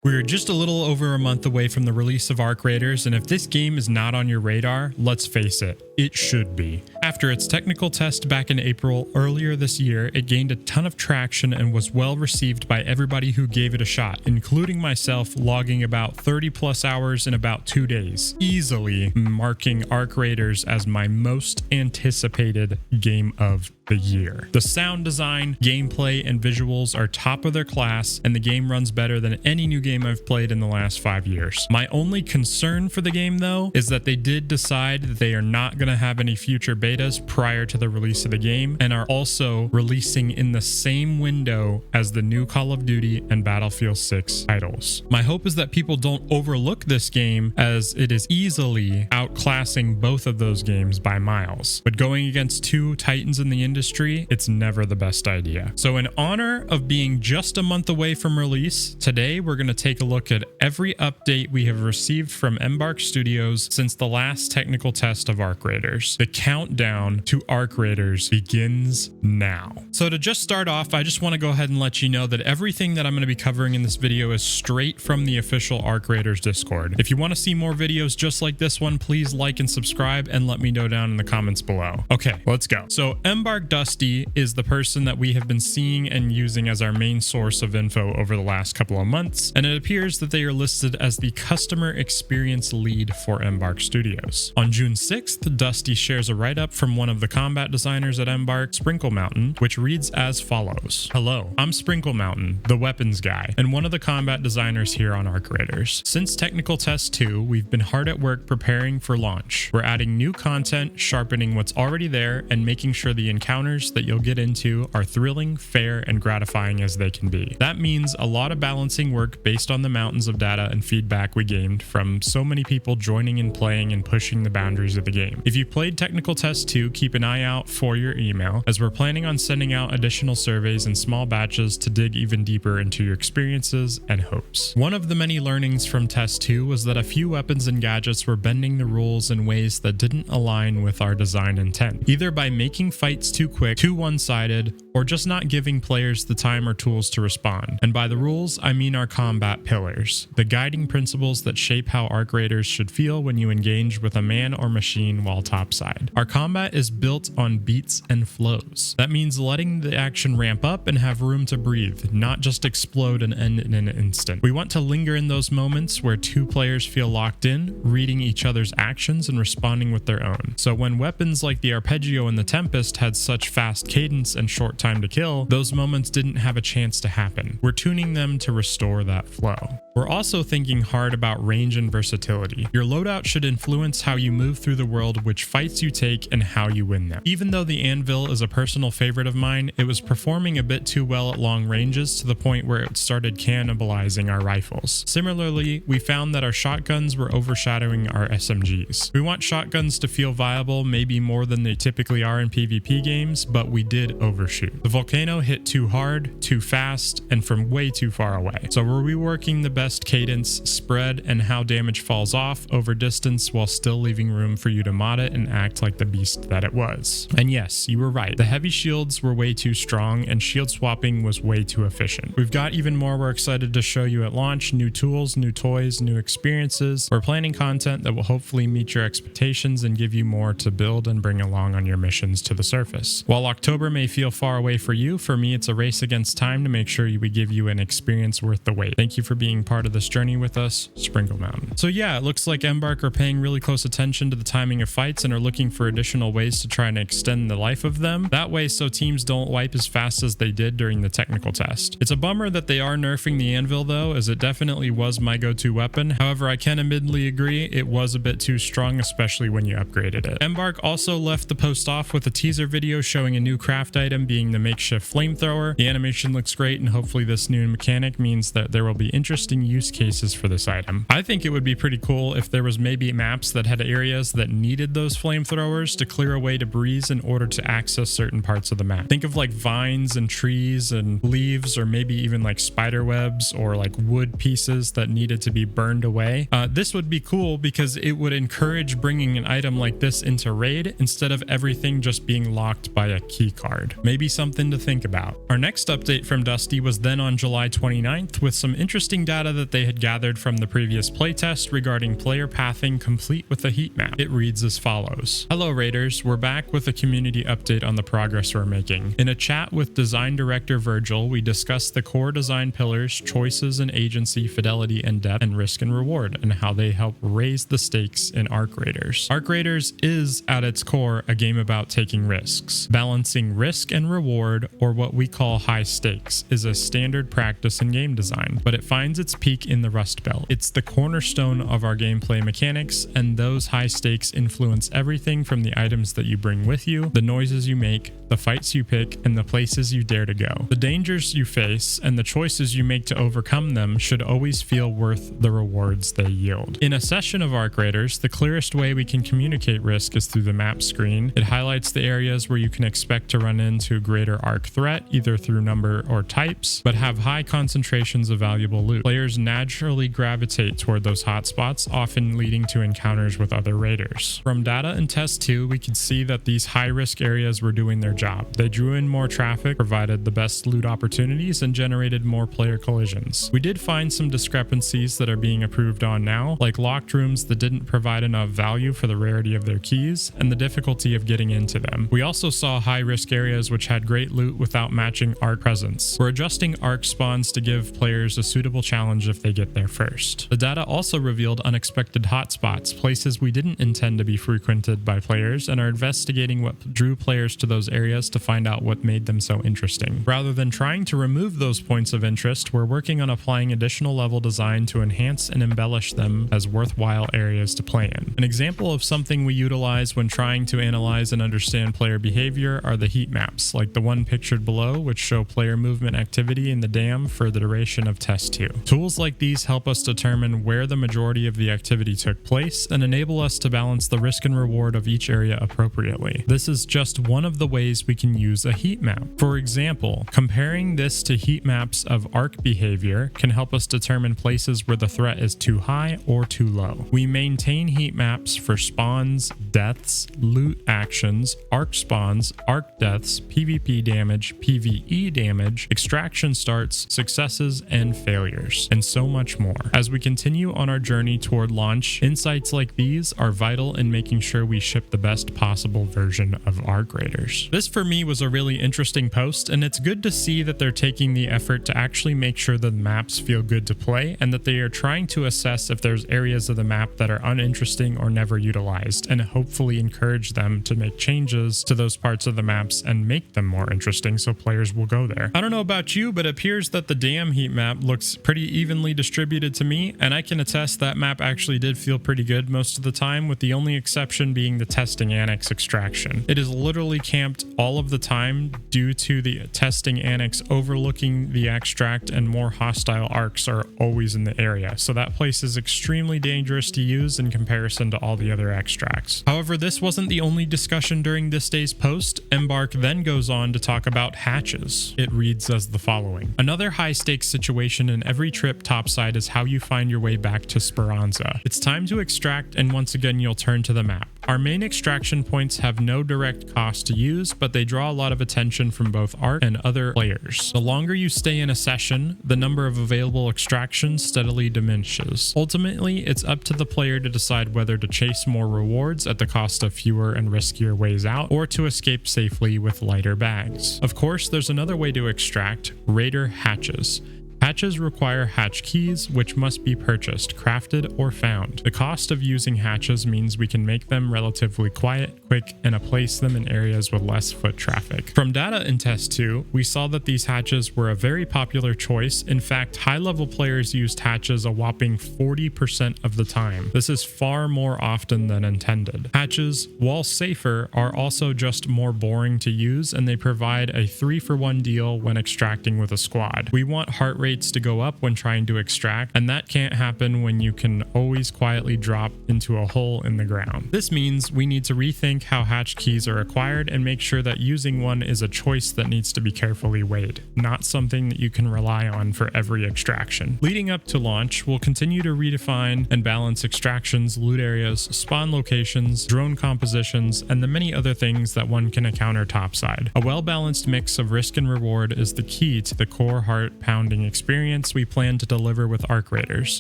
We're just a little over a month away from the release of Arc Raiders, and if this game is not on your radar, let's face it, it should be. After its technical test back in April earlier this year, it gained a ton of traction and was well received by everybody who gave it a shot, including myself, logging about 30 plus hours in about 2 days, easily marking Arc Raiders as my most anticipated game of the year. The sound design, gameplay, and visuals are top of their class, and the game runs better than any new game I've played in the last 5 years. My only concern for the game, though, is that they did decide that they are not going to have any future betas prior to the release of the game, and are also releasing in the same window as the new Call of Duty and Battlefield 6 titles. My hope is that people don't overlook this game, as it is easily outclassing both of those games by miles. But going against two titans in the industry, it's never the best idea. So in honor of being just a month away from release, today we're going to take a look at every update we have received from Embark Studios since the last technical test of Arc Raiders. The countdown to Arc Raiders begins now. So to just start off, I just want to go ahead and let you know that everything that I'm going to be covering in this video is straight from the official Arc Raiders Discord. If you want to see more videos just like this one, please like and subscribe and let me know down in the comments below. Okay, let's go. So Embark Dusty is the person that we have been seeing and using as our main source of info over the last couple of months, and it appears that they are listed as the customer experience lead for Embark Studios. On June 6th, Dusty shares a write-up from one of the combat designers at Embark, Sprinkle Mountain, which reads as follows. Hello, I'm Sprinkle Mountain, the weapons guy, and one of the combat designers here on Arc Raiders. Since Technical Test 2, we've been hard at work preparing for launch. We're adding new content, sharpening what's already there, and making sure the encounters that you'll get into are thrilling, fair, and gratifying as they can be. That means a lot of balancing work based on the mountains of data and feedback we gained from so many people joining and playing and pushing the boundaries of the game. If you've played Technical Test 2, keep an eye out for your email, as we're planning on sending out additional surveys in small batches to dig even deeper into your experiences and hopes. One of the many learnings from Test 2 was that a few weapons and gadgets were bending the rules in ways that didn't align with our design intent, either by making fights too quick, too one-sided, or just not giving players the time or tools to respond. And by the rules, I mean our combat pillars, the guiding principles that shape how Arc Raiders should feel when you engage with a man or machine while topside. Our combat is built on beats and flows. That means letting the action ramp up and have room to breathe, not just explode and end in an instant. We want to linger in those moments where two players feel locked in, reading each other's actions and responding with their own. So when weapons like the Arpeggio and the Tempest had such fast cadence and short time to kill, those moments didn't have a chance to happen. We're tuning them to restore that flow. We're also thinking hard about range and versatility. Your loadout should influence how you move through the world, which fights you take, and how you win them. Even though the Anvil is a personal favorite of mine, it was performing a bit too well at long ranges to the point where it started cannibalizing our rifles. Similarly, we found that our shotguns were overshadowing our SMGs. We want shotguns to feel viable, maybe more than they typically are in PvP games, but we did overshoot. The Volcano hit too hard, too fast, and from way too far away. So we're reworking the best cadence, spread, and how damage falls off over distance while still leaving room for you to mod it and act like the beast that it was. And yes, you were right. The heavy shields were way too strong and shield swapping was way too efficient. We've got even more we're excited to show you at launch: new tools, new toys, new experiences. We're planning content that will hopefully meet your expectations and give you more to build and bring along on your missions to the surface. While October may feel far away for you, for me it's a race against time to make sure we give you an experience worth the wait. Thank you for being part of this journey with us, Sprinkle Mountain. So yeah, it looks like Embark are paying really close attention to the timing of fights and are looking for additional ways to try and extend the life of them. That way so teams don't wipe as fast as they did during the technical test. It's a bummer that they are nerfing the Anvil though, as it definitely was my go-to weapon. However, I can admittedly agree it was a bit too strong, especially when you upgraded it. Embark also left the post off with a teaser video showing a new craft item being the makeshift flamethrower. The animation looks great, and hopefully this new mechanic means that there will be interesting use cases for this item. I think it would be pretty cool if there was maybe maps that had areas that needed those flamethrowers to clear a way to breeze in order to access certain parts of the map. Think of like vines and trees and leaves, or maybe even like spider webs or like wood pieces that needed to be burned away. This would be cool because it would encourage bringing an item like this into raid instead of everything just being locked by a key card. Maybe something to think about. Our next update from Dusty was then on July 29th with some interesting data that they had gathered from the previous playtest regarding player pathing complete with a heat map. It reads as follows. Hello Raiders, we're back with a community update on the progress we're making. In a chat with design director Virgil, we discussed the core design pillars, choices and agency, fidelity and depth, and risk and reward, and how they help raise the stakes in Arc Raiders. Arc Raiders is, at its core, a game about taking risks. Balancing risk and reward, or what we call high stakes, is a standard practice in game design, but it finds its peak in the Rust Belt. It's the cornerstone of our gameplay mechanics, and those high stakes influence everything from the items that you bring with you, the noises you make, the fights you pick, and the places you dare to go. The dangers you face and the choices you make to overcome them should always feel worth the rewards they yield. In a session of Arc Raiders, the clearest way we can communicate risk is through the map screen. It highlights the areas where you can expect to run into greater arc threat, either through number or types, but have high concentrations of valuable loot. Players naturally gravitate toward those hotspots, often leading to encounters with other raiders. From data in Test 2, we could see that these high-risk areas were doing their job. They drew in more traffic, provided the best loot opportunities, and generated more player collisions. We did find some discrepancies that are being improved on now, like locked rooms that didn't provide enough value for the rarity of their keys and the difficulty of getting into them. We also saw high-risk areas which had great loot without matching arc presence. We're adjusting arc spawns to give players a suitable challenge if they get there first. The data also revealed unexpected hotspots, places we didn't intend to be frequented by players, and are investigating what drew players to those areas to find out what made them so interesting. Rather than trying to remove those points of interest, we're working on applying additional level design to enhance and embellish them as worthwhile areas to play in. An example of something we utilize when trying to analyze and understand player behavior are the heat maps, like the one pictured below, which show player movement activity in the dam for the duration of Test 2. Tools like these help us determine where the majority of the activity took place and enable us to balance the risk and reward of each area appropriately. This is just one of the ways we can use a heat map. For example, comparing this to heat maps of arc behavior can help us determine places where the threat is too high or too low. We maintain heat maps for spawns, deaths, loot actions, arc spawns, arc deaths, PvP damage, PvE damage, extraction starts, successes, and failures, and so much more. As we continue on our journey toward launch, insights like these are vital in making sure we ship the best possible version of Arc Raiders. This for me was a really interesting post, and it's good to see that they're taking the effort to actually make sure the maps feel good to play, and that they are trying to assess if there's areas of the map that are uninteresting or never utilized, and hopefully encourage them to make changes to those parts of the maps and make them more interesting so players will go there. I don't know about you, but it appears that the dam heat map looks pretty evenly distributed to me, and I can attest that map actually did feel pretty good most of the time, with the only exception being the testing annex extraction. It is literally camped all of the time due to the testing annex overlooking the extract, and more hostile arcs are always in the area, so that place is extremely dangerous to use in comparison to all the other extracts. However, this wasn't the only discussion during this day's post. Embark then goes on to talk about hatches. It reads as the following. Another high stakes situation in every trip topside is how you find your way back to Speranza. It's time to extract, and once again you'll turn to the map. Our main extraction points have no direct cost to use, but they draw a lot of attention from both Arc and other players. The longer you stay in a session, the number of available extractions steadily diminishes. Ultimately, it's up to the player to decide whether to chase more rewards at the cost of fewer and riskier ways out, or to escape safely with lighter bags. Of course, there's another way to extract: Raider hatches. Hatches require hatch keys, which must be purchased, crafted, or found. The cost of using hatches means we can make them relatively quiet, quick, and place them in areas with less foot traffic. From data in Test 2, we saw that these hatches were a very popular choice. In fact, high-level players used hatches a whopping 40% of the time. This is far more often than intended. Hatches, while safer, are also just more boring to use, and they provide a 3-for-1 deal when extracting with a squad. We want heart rate rates to go up when trying to extract, and that can't happen when you can always quietly drop into a hole in the ground. This means we need to rethink how hatch keys are acquired and make sure that using one is a choice that needs to be carefully weighed, not something that you can rely on for every extraction. Leading up to launch, we'll continue to redefine and balance extractions, loot areas, spawn locations, drone compositions, and the many other things that one can encounter topside. A well-balanced mix of risk and reward is the key to the core heart-pounding experience we plan to deliver with Arc Raiders.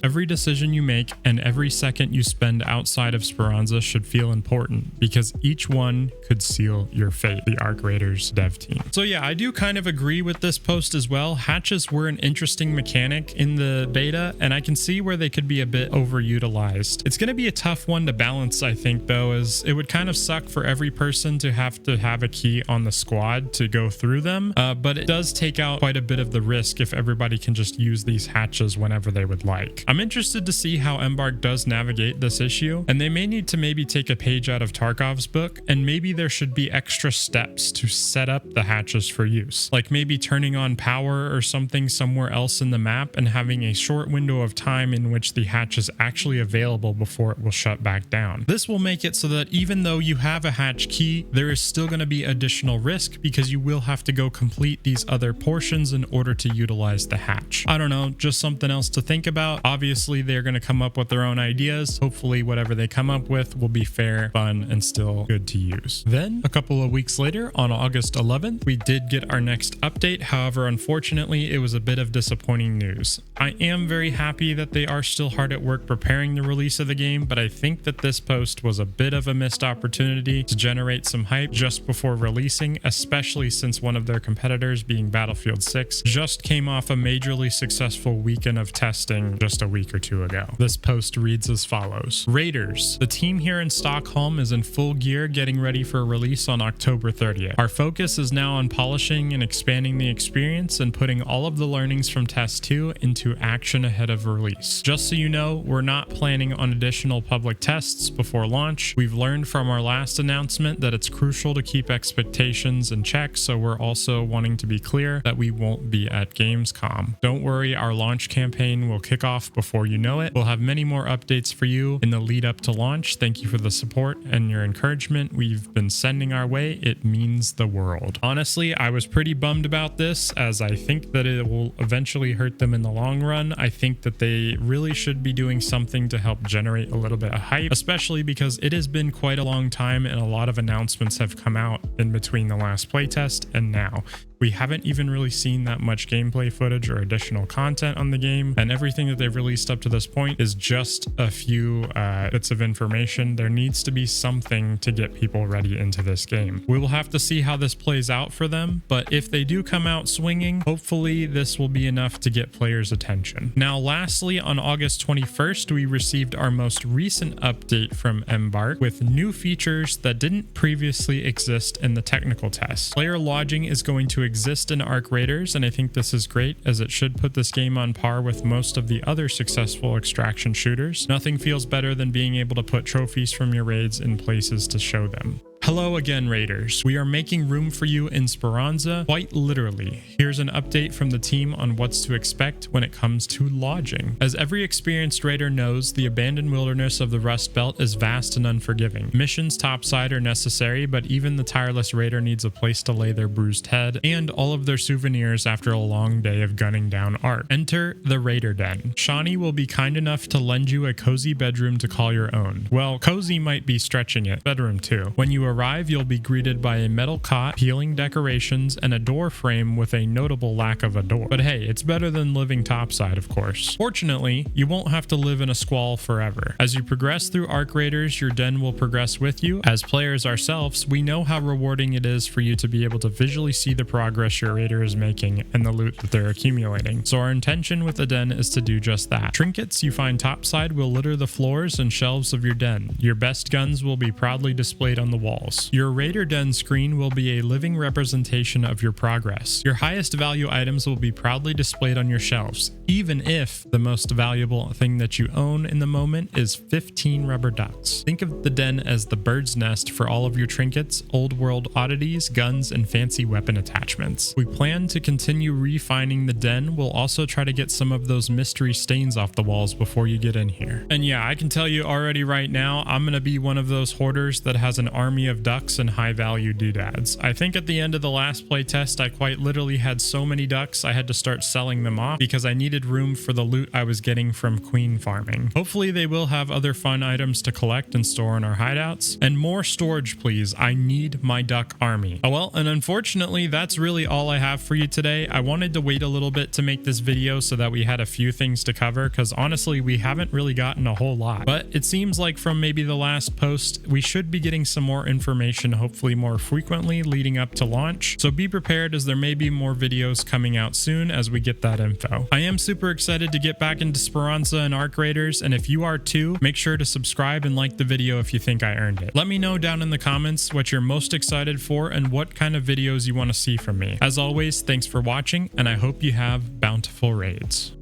Every decision you make and every second you spend outside of Speranza should feel important, because each one could seal your fate, the Arc Raiders dev team. So yeah, I do kind of agree with this post as well. Hatches were an interesting mechanic in the beta, and I can see where they could be a bit overutilized. It's going to be a tough one to balance, I think, though, as it would kind of suck for every person to have a key on the squad to go through them, but it does take out quite a bit of the risk if everybody can just use these hatches whenever they would like. I'm interested to see how Embark does navigate this issue, and they may need to maybe take a page out of Tarkov's book, and maybe there should be extra steps to set up the hatches for use, like maybe turning on power or something somewhere else in the map and having a short window of time in which the hatch is actually available before it will shut back down. This will make it so that even though you have a hatch key, there is still going to be additional risk because you will have to go complete these other portions in order to utilize the hatch. I don't know, just something else to think about. Obviously, they're going to come up with their own ideas. Hopefully, whatever they come up with will be fair, fun, and still good to use. Then, a couple of weeks later, on August 11th, we did get our next update. However, unfortunately, it was a bit of disappointing news. I am very happy that they are still hard at work preparing the release of the game, but I think that this post was a bit of a missed opportunity to generate some hype just before releasing, especially since one of their competitors, being Battlefield 6, just came off a majorly successful weekend of testing just a week or two ago. This post reads as follows. Raiders. The team here in Stockholm is in full gear getting ready for release on October 30th. Our focus is now on polishing and expanding the experience and putting all of the learnings from Test 2 into action ahead of release. Just so you know, we're not planning on additional public tests before launch. We've learned from our last announcement that it's crucial to keep expectations in check, so we're also wanting to be clear that we won't be at Gamescom. Don't worry, our launch campaign will kick off before you know it. We'll have many more updates for you in the lead up to launch. Thank you for the support and your encouragement we've been sending our way. It means the world. Honestly, I was pretty bummed about this, as I think that it will eventually hurt them in the long run. I think that they really should be doing something to help generate a little bit of hype, especially because it has been quite a long time and a lot of announcements have come out in between the last playtest and now. We haven't even really seen that much gameplay footage or additional content on the game, and everything that they've released up to this point is just a few bits of information. There needs to be something to get people ready into this game. We will have to see how this plays out for them, but if they do come out swinging, hopefully this will be enough to get players' attention. Now, lastly, on August 21st, we received our most recent update from Embark with new features that didn't previously exist in the technical test. Player lodging is going to exist in Arc Raiders, and I think this is great, as it should put this game on par with most of the other successful extraction shooters. Nothing feels better than being able to put trophies from your raids in places to show them. Hello again, Raiders. We are making room for you in Speranza, quite literally. Here's an update from the team on what's to expect when it comes to lodging. As every experienced Raider knows, the abandoned wilderness of the Rust Belt is vast and unforgiving. Missions topside are necessary, but even the tireless Raider needs a place to lay their bruised head and all of their souvenirs after a long day of gunning down Ark. Enter the Raider Den. Shawnee will be kind enough to lend you a cozy bedroom to call your own. Well, cozy might be stretching it. Bedroom too. When you arrive, you'll be greeted by a metal cot, peeling decorations, and a door frame with a notable lack of a door. But hey, it's better than living topside, of course. Fortunately, you won't have to live in a squall forever. As you progress through Arc Raiders, your den will progress with you. As players ourselves, we know how rewarding it is for you to be able to visually see the progress your Raider is making and the loot that they're accumulating. So our intention with the den is to do just that. Trinkets you find topside will litter the floors and shelves of your den. Your best guns will be proudly displayed on the wall. walls. Your Raider Den screen will be a living representation of your progress. Your highest value items will be proudly displayed on your shelves, even if the most valuable thing that you own in the moment is 15 rubber ducks. Think of the den as the bird's nest for all of your trinkets, old world oddities, guns, and fancy weapon attachments. We plan to continue refining the den. We'll also try to get some of those mystery stains off the walls before you get in here. And yeah, I can tell you already right now, I'm gonna be one of those hoarders that has an army of ducks and high value doodads. I think at the end of the last playtest, I quite literally had so many ducks I had to start selling them off because I needed room for the loot I was getting from queen farming. Hopefully they will have other fun items to collect and store in our hideouts. And more storage, please. I need my duck army. Oh well, and unfortunately, that's really all I have for you today. I wanted to wait a little bit to make this video so that we had a few things to cover, because honestly, we haven't really gotten a whole lot. But it seems like from maybe the last post, we should be getting some more information, hopefully more frequently leading up to launch. So be prepared, as there may be more videos coming out soon as we get that info. I am super excited to get back into Speranza and Arc Raiders, and if you are too, make sure to subscribe and like the video if you think I earned it. Let me know down in the comments what you're most excited for and what kind of videos you want to see from me. As always, thanks for watching, and I hope you have bountiful raids.